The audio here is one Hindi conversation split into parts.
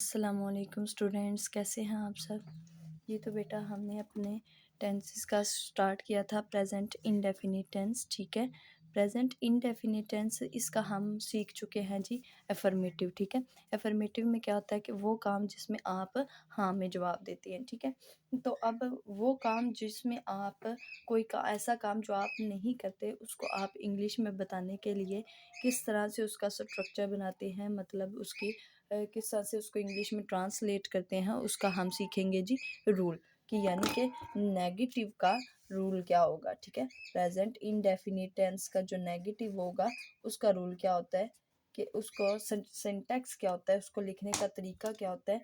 अस्सलामुअलैकुम स्टूडेंट्स, कैसे हैं आप सब। ये तो बेटा हमने अपने टेंसेस का स्टार्ट किया था प्रेजेंट इंडेफिनिट टेंस। ठीक है, प्रेजेंट इंडेफिनिट टेंस इसका हम सीख चुके हैं जी एफर्मेटिव। ठीक है, एफर्मेटिव में क्या होता है कि वो काम जिसमें आप हाँ में जवाब देती हैं। ठीक है, तो अब वो काम जिसमें आप ऐसा काम जो आप नहीं करते उसको आप इंग्लिश में बताने के लिए किस तरह से उसका स्ट्रक्चर बनाते हैं, मतलब उसकी किस तरह से उसको इंग्लिश में ट्रांसलेट करते हैं, उसका हम सीखेंगे जी रूल कि यानी कि नेगेटिव का रूल क्या होगा। ठीक है, प्रेजेंट इंडेफिनिट टेंस का जो नेगेटिव होगा उसका रूल क्या होता है कि उसको सिंटैक्स क्या होता है, उसको लिखने का तरीका क्या होता है,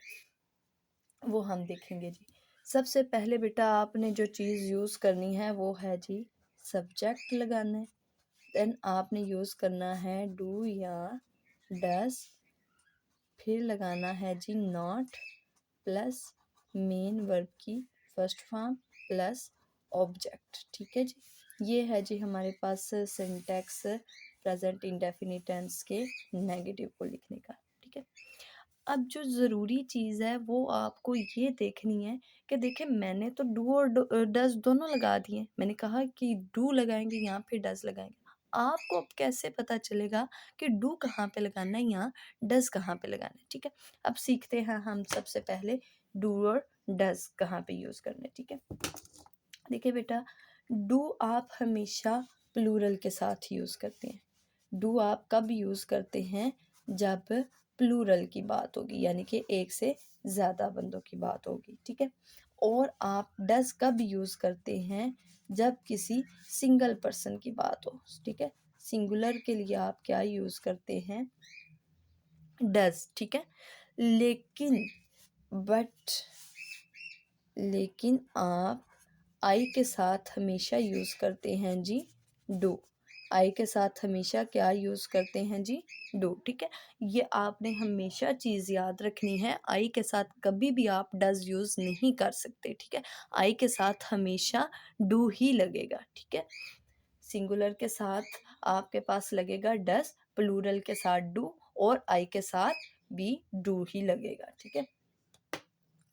वो हम देखेंगे जी। सबसे पहले बेटा आपने जो चीज़ यूज़ करनी है वो है जी सब्जेक्ट लगाना है। देन आपने यूज़ करना है डू या डस, फिर लगाना है जी नॉट प्लस मेन वर्ब की फर्स्ट फॉर्म प्लस ऑब्जेक्ट। ठीक है जी, ये है जी हमारे पास सिंटैक्स प्रेजेंट इंडेफिनिट टेंस के नेगेटिव को लिखने का। ठीक है, अब जो ज़रूरी चीज़ है वो आपको ये देखनी है कि देखिए मैंने तो डू और डज दोनों लगा दिए। मैंने कहा कि डू लगाएंगे यहाँ पे डज लगाएंगे। आपको अब कैसे पता चलेगा कि डू कहाँ पे लगाना है या डज कहाँ पे लगाना है। ठीक है, अब सीखते हैं हम सबसे पहले डू और डज कहाँ पे यूज़ करने। ठीक है, देखिए बेटा डू आप हमेशा प्लूरल के साथ यूज़ करते हैं। डू आप कब यूज़ करते हैं, जब प्लूरल की बात होगी, यानी कि एक से ज़्यादा बंदों की बात होगी। ठीक है, और आप डज कब यूज़ करते हैं, जब किसी सिंगल पर्सन की बात हो। ठीक है, सिंगुलर के लिए आप क्या यूज़ करते हैं, डज। ठीक है, लेकिन लेकिन आप आई के साथ हमेशा यूज़ करते हैं जी डू। आई के साथ हमेशा क्या यूज़ करते हैं जी डू। ठीक है, ये आपने हमेशा चीज़ याद रखनी है, आई के साथ कभी भी आप डज यूज़ नहीं कर सकते। ठीक है, आई के साथ हमेशा डू ही लगेगा। ठीक है, सिंगुलर के साथ आपके पास लगेगा डज, प्लूरल के साथ डू और आई के साथ भी डू ही लगेगा। ठीक है,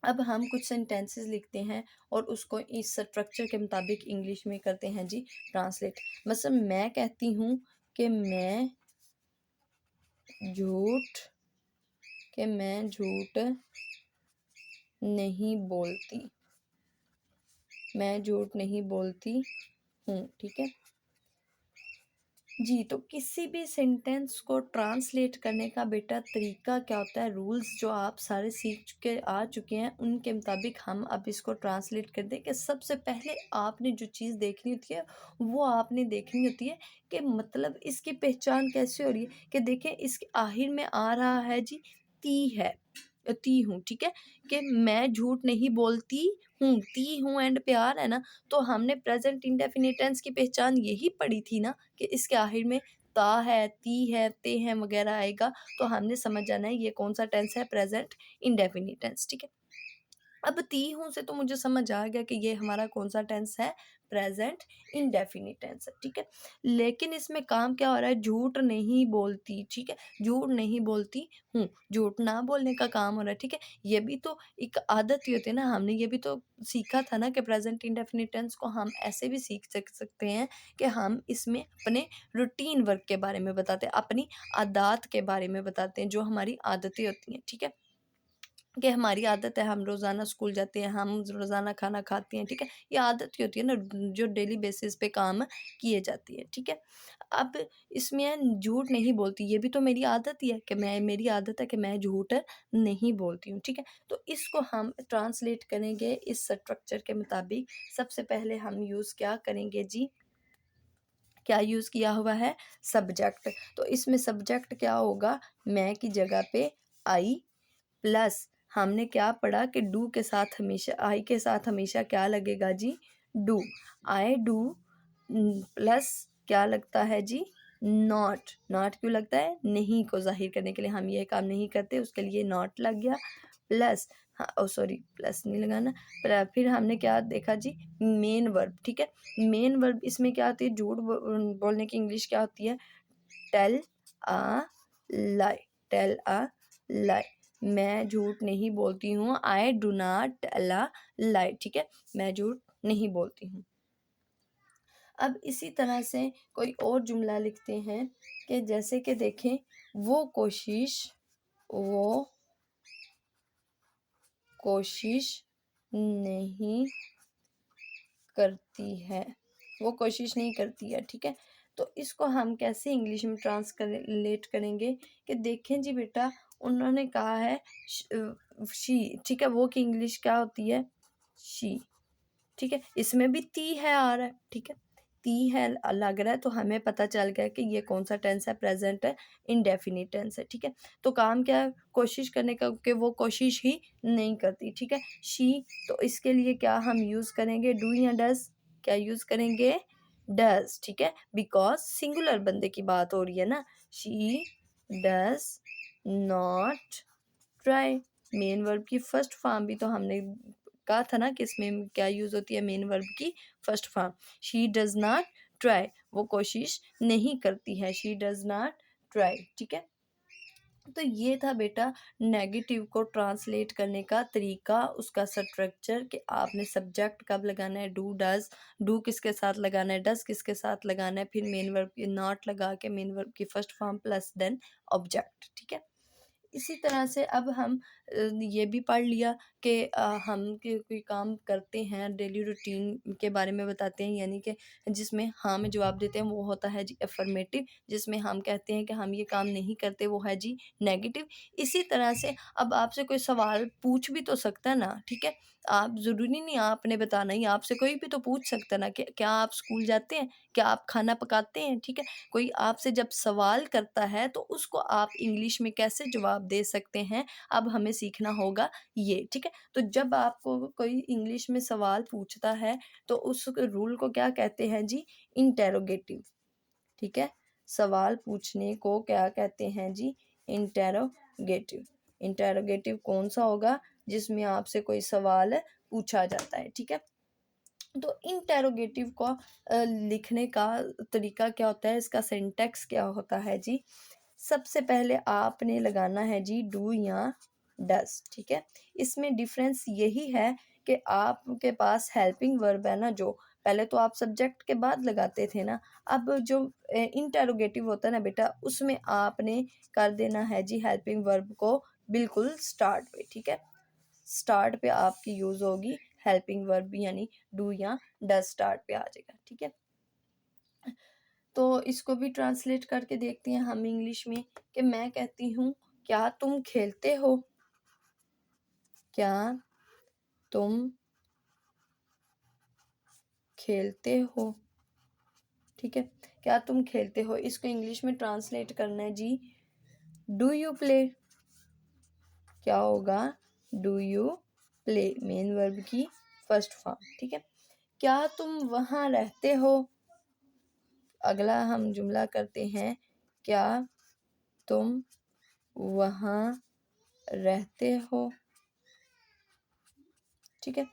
अब हम कुछ सेंटेंसेस लिखते हैं और उसको इस स्ट्रक्चर के मुताबिक इंग्लिश में करते हैं जी ट्रांसलेट। मतलब मैं कहती हूँ कि झूठ मैं झूठ नहीं बोलती, मैं झूठ नहीं बोलती हूँ। ठीक है जी, तो किसी भी सेंटेंस को ट्रांसलेट करने का बेटा तरीका क्या होता है, रूल्स जो आप सारे सीख चुके आ चुके हैं उनके मुताबिक हम अब इसको ट्रांसलेट कर दें कि सबसे पहले आपने जो चीज़ देखनी होती है वो आपने देखनी होती है कि मतलब इसकी पहचान कैसे हो रही है कि देखें इसके आखिर में आ रहा है जी ती है, ती हूँ। ठीक है, कि मैं झूठ नहीं बोलती हूँ, ती हूँ एंड प्यार है ना, तो हमने प्रेजेंट इंडेफिनिट टेंस की पहचान यही पढ़ी थी ना कि इसके आखिर में ता है, ती है, ते हैं वगैरह आएगा, तो हमने समझ जाना है ये कौन सा टेंस है, प्रेजेंट इंडेफिनिट टेंस। ठीक है, अब ती हूँ से तो मुझे समझ आ गया कि ये हमारा कौन सा टेंस है, प्रेजेंट इंडेफिनिट टेंस है। ठीक है, लेकिन इसमें काम क्या हो रहा है, झूठ नहीं बोलती। ठीक है, झूठ नहीं बोलती हूँ, झूठ ना बोलने का काम हो रहा है। ठीक है, ये भी तो एक आदत ही होती है ना, हमने ये भी तो सीखा था ना कि प्रेजेंट इंडेफिनिट टेंस को हम ऐसे भी सीख सकते हैं कि हम इसमें अपने रूटीन वर्क के बारे में बताते हैं, अपनी आदत के बारे में बताते हैं, जो हमारी आदतें होती हैं। ठीक है, कि हमारी आदत है, हम रोज़ाना स्कूल जाते हैं, हम रोज़ाना खाना खाते हैं। ठीक है, ये आदत ही होती है ना जो डेली बेसिस पे काम किए जाती है। ठीक है, अब इसमें झूठ नहीं बोलती, ये भी तो मेरी आदत ही है कि मेरी आदत है कि मैं झूठ नहीं बोलती हूँ। ठीक है, तो इसको हम ट्रांसलेट करेंगे इस स्ट्रक्चर के मुताबिक। सबसे पहले हम यूज़ क्या करेंगे जी, क्या यूज़ किया हुआ है, सब्जेक्ट। तो इसमें सब्जेक्ट क्या होगा, मैं की जगह पे आई प्लस हमने क्या पढ़ा कि डू के साथ हमेशा, आई के साथ हमेशा क्या लगेगा जी डू। आई डू प्लस क्या लगता है जी नॉट। नॉट क्यों लगता है, नहीं को जाहिर करने के लिए, हम ये काम नहीं करते उसके लिए नॉट लग गया। प्लस हाँ ओ सॉरी प्लस नहीं लगाना, फिर हमने क्या देखा जी मेन वर्ब। ठीक है, मेन वर्ब इसमें क्या होती है, झूठ बोलने की इंग्लिश क्या होती है, टेल आ लाई, टेल आ लाई। मैं झूठ नहीं बोलती हूँ, I do not tell a lie, ठीक है, मैं झूठ नहीं बोलती हूँ। अब इसी तरह से कोई और जुमला लिखते हैं कि जैसे कि देखें, वो कोशिश नहीं करती है, वो कोशिश नहीं करती है, ठीक है। तो इसको हम कैसे इंग्लिश में ट्रांसलेट करेंगे कि देखें जी बेटा, उन्होंने कहा है शी, ठीक है, वो की इंग्लिश क्या होती है, शी, ठीक है। इसमें भी ती है आ रहा है, ठीक है, ती है लग रहा है, तो हमें पता चल गया कि ये कौन सा टेंस है, प्रेजेंट है, इनडेफिनिट टेंस है, ठीक है। तो काम क्या है, कोशिश करने का, कि वो कोशिश ही नहीं करती, ठीक है, शी। तो इसके लिए क्या हम यूज़ करेंगे, डू या डज, क्या यूज़ करेंगे, डज, ठीक है, बिकॉज सिंगुलर बंदे की बात हो रही है ना, she does not try. Main verb की फर्स्ट फॉर्म भी तो हमने कहा था ना कि इसमें क्या यूज होती है, मेन वर्ब की first form. She does not try, वो कोशिश नहीं करती है, शी डज नॉट ट्राई, ठीक है। तो ये था बेटा नेगेटिव को ट्रांसलेट करने का तरीका, उसका स्ट्रक्चर, कि आपने सब्जेक्ट कब लगाना है, डू डज, डू किसके साथ लगाना है, डज किसके साथ लगाना है, फिर मेन वर्ब की नॉट लगा के मेन वर्ब की first form plus then object, ठीक है। इसी तरह से अब हम ये भी पढ़ लिया कि हम कोई काम करते हैं, डेली रूटीन के बारे में बताते हैं, यानी कि जिसमें हाँ में जवाब देते हैं वो होता है जी अफर्मेटिव, जिसमें हम कहते हैं कि हम ये काम नहीं करते वो है जी नेगेटिव। इसी तरह से अब आपसे कोई सवाल पूछ भी तो सकता है ना, ठीक है, आप ज़रूरी नहीं आपने बताना ही, आपसे कोई भी तो पूछ सकता है ना कि क्या आप स्कूल जाते हैं, क्या आप खाना पकाते हैं, ठीक है। कोई आपसे जब सवाल करता है तो उसको आप इंग्लिश में कैसे जवाब दे सकते हैं, अब हमें सीखना होगा ये, ठीक है। तो जब आपको कोई इंग्लिश में सवाल पूछता है तो उस रूल को क्या कहते हैं जी, इंटेरोगेटिव, ठीक है। सवाल पूछने को क्या कहते हैं जी, इंटेरोगेटिव। इंटेरोगेटिव कौन सा होगा, जिसमें आपसे कोई सवाल पूछा जाता है, ठीक है। तो इंटेरोगेटिव को लिखने का तरीका क्या होता है, इसका सिंटैक्स क्या होता है जी, सबसे पहले आपने लगाना है जी डू या डस, ठीक है। इसमें डिफरेंस यही है कि आपके पास हेल्पिंग वर्ब है ना, जो पहले तो आप सब्जेक्ट के बाद लगाते थे ना, अब जो इंटेरोगेटिव होता है ना बेटा, उसमें आपने कर देना है जी हेल्पिंग वर्ब को बिल्कुल स्टार्ट पे, ठीक है। स्टार्ट पे आपकी यूज होगी हेल्पिंग वर्ब, यानी डू या डस स्टार्ट पे आ जाएगा, ठीक है। तो इसको भी ट्रांसलेट करके देखते हैं हम इंग्लिश में, कि मैं कहती हूँ क्या तुम खेलते हो, क्या तुम खेलते हो, ठीक है, क्या तुम खेलते हो, इसको इंग्लिश में ट्रांसलेट करना है जी डू यू प्ले, क्या होगा, do you play, main verb की फर्स्ट फॉर्म, ठीक है। क्या तुम वहाँ रहते हो, अगला हम जुमला करते हैं, क्या तुम वहाँ रहते हो, ठीक है।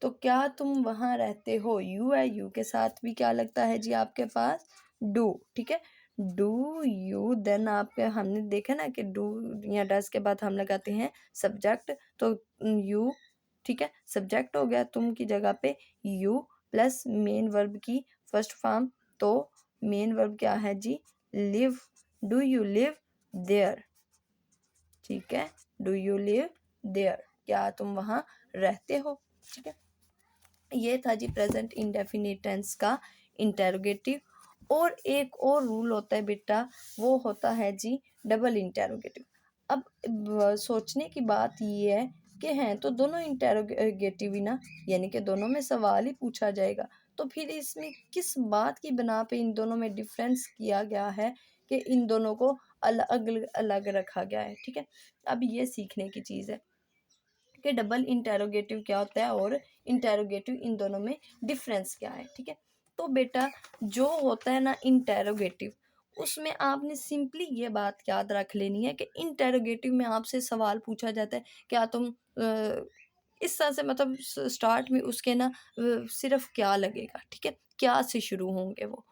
तो क्या तुम वहाँ रहते हो, यू है, यू के साथ भी क्या लगता है जी आपके पास, डू, ठीक है। डू यू, देन आपके हमने देखा ना कि डू या डस के बाद हम लगाते हैं सब्जेक्ट, तो यू, ठीक है, सब्जेक्ट हो गया, तुम की जगह पे यू प्लस मेन वर्ब की फर्स्ट फॉर्म, तो मेन वर्ब क्या है जी, live, do you live there, ठीक है, डू यू लिव देयर, क्या तुम वहाँ रहते हो, ठीक है। ये था जी प्रेजेंट इंडेफिनिट टेंस का इंटेरोगेटिव। और एक और रूल होता है बेटा, वो होता है जी डबल इंटेरोगेटिव। अब सोचने की बात ये है कि हैं तो दोनों इंटेरोगेटिव ही ना, यानी कि दोनों में सवाल ही पूछा जाएगा, तो फिर इसमें किस बात की बना पे इन दोनों में डिफरेंस किया गया है कि इन दोनों को अलग अलग रखा गया है, ठीक है। अब ये सीखने की चीज़ है कि डबल इंटेरोगेटिव क्या होता है और इंटेरोगेटिव, इन दोनों में डिफरेंस क्या है, ठीक है। तो बेटा जो होता है ना इंटेरोगेटिव, उसमें आपने सिंपली ये बात याद रख लेनी है कि इंटेरोगेटिव में आपसे सवाल पूछा जाता है, क्या तुम इस तरह से, मतलब स्टार्ट में उसके ना सिर्फ क्या लगेगा, ठीक है, क्या से शुरू होंगे वो,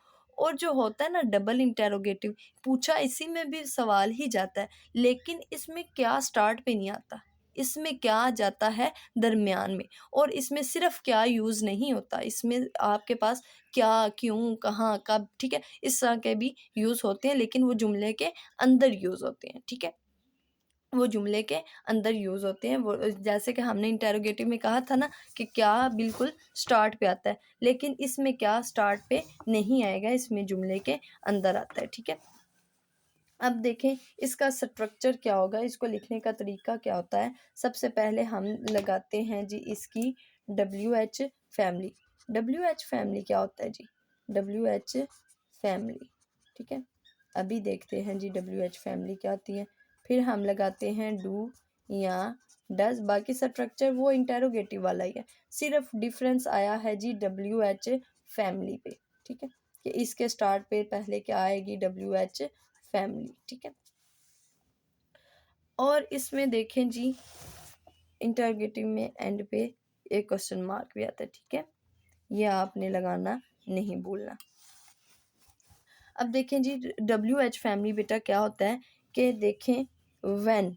और जो होता है ना डबल इंटेरोगेटिव, पूछा इसी में भी सवाल ही जाता है, लेकिन इसमें क्या स्टार्ट पे नहीं आता, इसमें क्या आ जाता है दरमियान में, और इसमें सिर्फ क्या यूज़ नहीं होता, इसमें आपके पास क्या, क्यों, कहाँ, कब, ठीक है, इस तरह के भी यूज़ होते हैं, लेकिन वो जुमले के अंदर यूज़ होते हैं, ठीक है, वो जुमले के अंदर यूज़ होते हैं। वो जैसे कि हमने इंटेरोगेटिव में कहा था ना कि क्या बिल्कुल स्टार्ट पे आता है, लेकिन इसमें क्या स्टार्ट पे नहीं आएगा, इसमें जुमले के अंदर आता है, ठीक है। अब देखें इसका स्ट्रक्चर क्या होगा, इसको लिखने का तरीका क्या होता है। सबसे पहले हम लगाते हैं जी इसकी WH फैमिली। WH फैमिली क्या होता है जी, WH फैमिली, ठीक है। अभी देखते हैं जी WH फैमिली क्या होती है। फिर हम लगाते हैं डू या डज, बाकी स्ट्रक्चर वो इंटेरोगेटिव वाला ही है, सिर्फ डिफरेंस आया है जी WH फैमिली पे, ठीक है, कि इसके स्टार्ट पे पहले क्या आएगी, WH फैमिली, ठीक है। और इसमें देखें जी इंटरोगेटिव में एंड पे एक क्वेश्चन मार्क भी आता है, ठीक है, ये आपने लगाना नहीं भूलना। अब देखें जी WH फैमिली बेटा क्या होता है कि देखें व्हेन,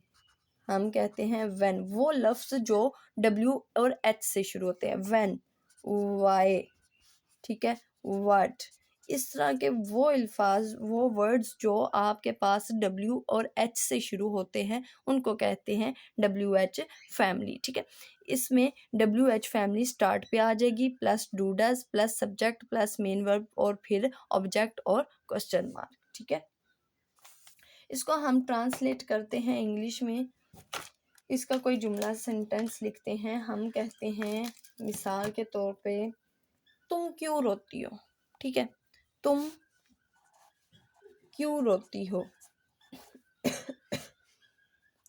हम कहते हैं व्हेन, वो लफ्ज़ जो W और H से शुरू होते हैं, व्हेन, वाई, ठीक है, व्हाट, इस तरह के वो अल्फाज, वो वर्ड्स जो आपके पास W और H से शुरू होते हैं उनको कहते हैं WH फैमिली, ठीक है। इसमें WH फैमिली स्टार्ट पे आ जाएगी, plus do does plus subject plus main verb और फिर ऑब्जेक्ट और क्वेश्चन मार्क, ठीक है। इसको हम ट्रांसलेट करते हैं इंग्लिश में, इसका कोई जुमला सेंटेंस लिखते हैं। हम कहते हैं मिसाल के तौर पे, तुम क्यों रोती हो, ठीक है, तुम क्यों रोती हो,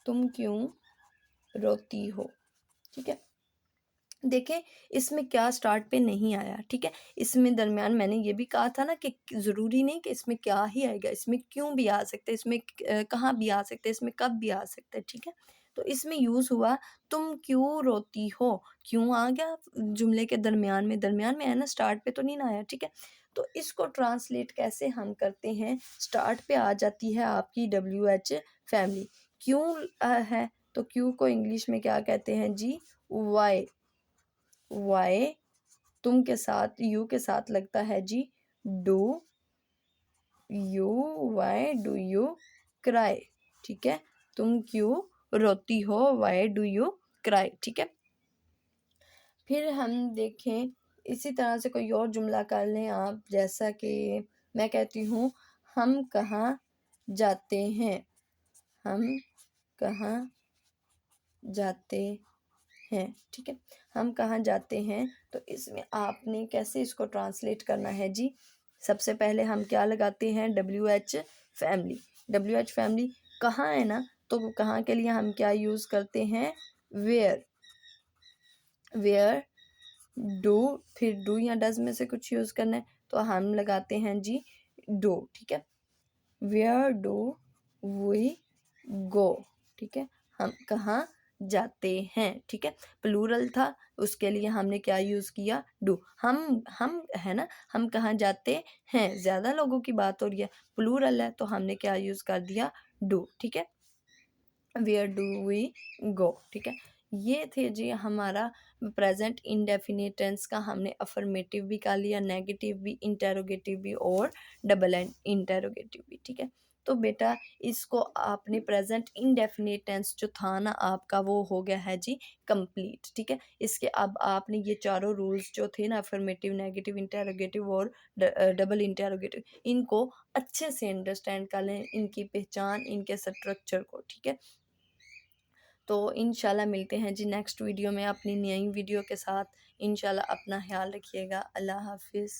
तुम क्यों रोती हो, ठीक है। देखें इसमें क्या स्टार्ट पे नहीं आया, ठीक है, इसमें दरमियान मैंने ये भी कहा था ना कि ज़रूरी नहीं कि इसमें क्या ही आएगा, इसमें क्यों भी आ सकते हैं, इसमें कहाँ भी आ सकते हैं, इसमें कब भी आ सकते हैं, ठीक है। तो इसमें यूज़ हुआ तुम क्यों रोती हो, क्यों आ गया जुमले के दरमियान में है ना, स्टार्ट पे तो नहीं ना आया, ठीक है। तो इसको ट्रांसलेट कैसे हम करते हैं, स्टार्ट पे आ जाती है आपकी WH फैमिली, क्यों है तो क्यों को इंग्लिश में क्या कहते हैं जी, वाई, वाई, तुम के साथ यू के साथ लगता है जी do you, why do you cry, ठीक है, तुम क्यों रोती हो, वाई डू यू क्राई, ठीक है। फिर हम देखें इसी तरह से कोई और जुमला कर लें आप, जैसा कि मैं कहती हूँ हम कहाँ जाते हैं, हम कहाँ जाते हैं, ठीक है, हम कहाँ जाते हैं। तो इसमें आपने कैसे इसको ट्रांसलेट करना है जी, सबसे पहले हम क्या लगाते हैं WH फैमिली, WH फैमिली कहाँ है ना, तो कहाँ के लिए हम क्या यूज़ करते हैं, वेयर, वेयर डू, फिर डू या डज में से कुछ यूज़ करना है तो हम लगाते हैं जी डू, ठीक है, वेयर डू वी गो, ठीक है, हम कहाँ जाते हैं, ठीक है, प्लूरल था उसके लिए हमने क्या यूज़ किया, डू, हम है ना, हम कहाँ जाते हैं, ज़्यादा लोगों की बात हो रही है, प्लूरल है तो हमने क्या यूज़ कर दिया, डू, ठीक है, वेयर डू वी गो, ठीक है। ये थे जी हमारा प्रेजेंट इंडेफिनिट टेंस का, हमने अफर्मेटिव भी कर लिया, नेगेटिव भी, इंटेरोगेटिव भी और डबल एंड इंटेरोगेटिव भी, ठीक है। तो बेटा इसको आपने प्रेजेंट इंडेफिनिट टेंस जो था ना आपका वो हो गया है जी कंप्लीट, ठीक है। इसके अब आपने ये चारों रूल्स जो थे ना, अफर्मेटिव, नेगेटिव, इंटेरोगेटिव और डबल इंटेरोगेटिव, इनको अच्छे से अंडरस्टैंड कर लें, इनकी पहचान, इनके स्ट्रक्चर को, ठीक है। तो इंशाल्लाह मिलते हैं जी नेक्स्ट वीडियो में अपनी नई वीडियो के साथ। इंशाल्लाह अपना ख्याल रखिएगा। अल्लाह हाफिज़।